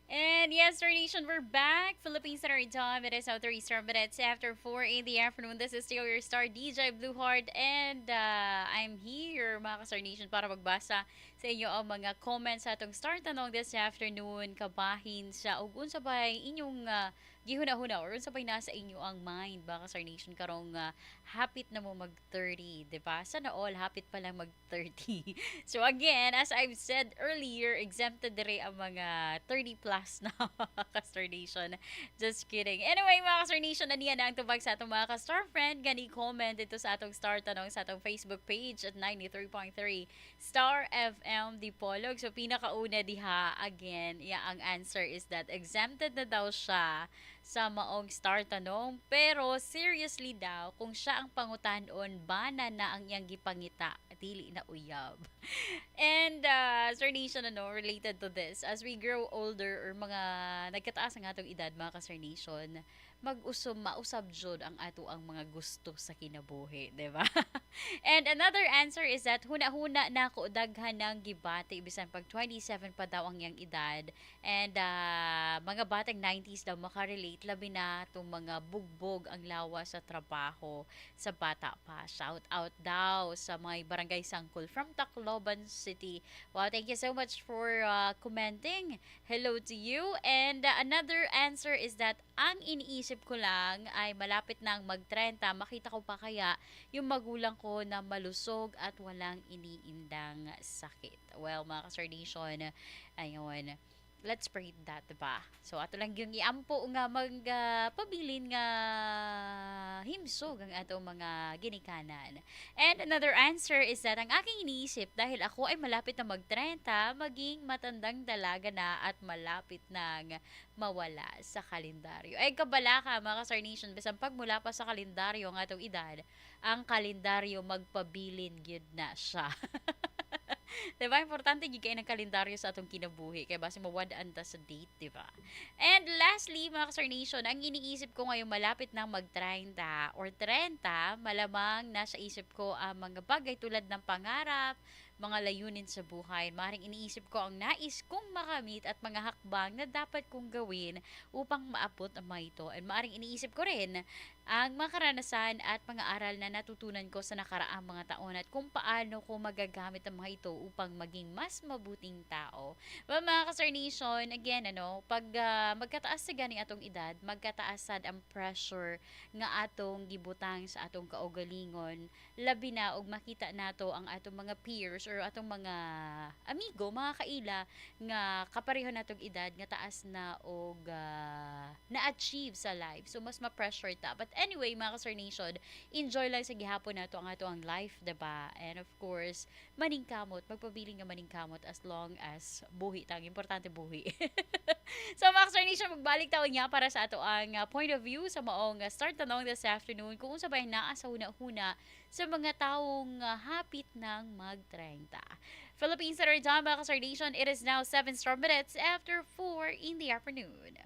And yes, Star Nation, we're back. Philippines Standard Time. It is now 37 minutes after 4 in the afternoon. This is still your star DJ Blueheart. And I'm here, mga ka-Star Nation, para magbasa sa inyo ang mga comments sa atong Star Tanong this afternoon. Kabahin sa ug unsa bay inyong gihuna-huna or unsa bay nasa inyo ang mind, mga ka-Star Nation, karong hapit na mo mag-30, di ba? Sana all hapit pa lang mag-30. So again, as I've said earlier, exempted dire ang mga 30 plus na mga Castor Nation. Just kidding. Anyway, mga Castor Nation, aniya na ang tubag sa atong mga Castor friend. Gani comment dito sa atong Star Tanong sa atong Facebook page at 93.3 Star FM Dipolog. So pinakauna diha, again, ang answer is that exempted na daw siya sa maong Star Tanong. Pero seriously daw, kung siya ang pangutanon, bana na ang iyang gipangita, dili na uyab. And Sir Nation, related to this, as we grow older or mga nagkataas ang atong edad, mga ka-Sir Nation, mausab jud ang ato ang mga gusto sa kinabuhi, di ba? And another answer is that huna-huna na ko daghan ng gibati bisan pag 27 pa daw ang yang edad. And mga batang 90s daw makarelate, labi na itong mga bugbog ang lawa sa trabaho sa bata pa. Shout out daw sa mga barangay sangkol from Tacloban City. Wow, thank you so much for commenting. Hello to you. And another answer is that ang iniisip ko lang ay malapit nang mag-30, makita ko pa kaya yung magulang ko na malusog at walang iniindang sakit. Well, mga ka-Sir Nation, ayun, let's pray that, diba? So, ato lang yung iampo nga magpabilin nga himsog ang ato mga ginikanan. And another answer is that ang aking iniisip, dahil ako ay malapit na mag-30, maging matandang dalaga na at malapit nang mawala sa kalendaryo. Ay, kabala ka, mga ka-Star Nation, bisan pagmula pa sa kalendaryo ang atong edad, ang kalendaryo magpabilin gyud na siya. Diba? Importante gyud kay ng kalendaryo sa atong kinabuhi kay base mawadaan ta sa date, diba? And lastly, mga ka-Star Nation, ang iniisip ko ngayong malapit na mag-30 or 30, malamang nasa isip ko ang mga bagay tulad ng pangarap, mga layunin sa buhay. Maring iniisip ko ang nais kong makamit at mga hakbang na dapat kong gawin upang maabot ang mga ito. And maring iniisip ko rin ang mga karanasan at mga aral na natutunan ko sa nakaraang mga taon at kung paano ko magagamit ang mga ito upang maging mas mabuting tao. Well, mga ka-Star Nation, again, pag magkataas sa gani atong edad, magkataas sad ang pressure nga atong gibutang sa atong kaugalingon, labi na og makita nato ang atong mga peers or atong mga amigo, mga kaila nga kapareho natong edad nga taas na og na-achieve sa life. So mas ma-pressure ta. But anyway, mga ka-Star Nation, enjoy lang sa gihapon nato ang ato ang life, diba? And of course, maningkamot, magpabiling nga maningkamot as long as buhi tang importante buhi. So mga ka-Star Nation, magbalik taon niya para sa ato ang point of view sa maong start tanong this afternoon kung unsa bay naa sa huna-huna sa mga taong hapit ng mag-30. Philippines Standard Time, mga ka-Star Nation, it is now 7 minutes after 4 in the afternoon.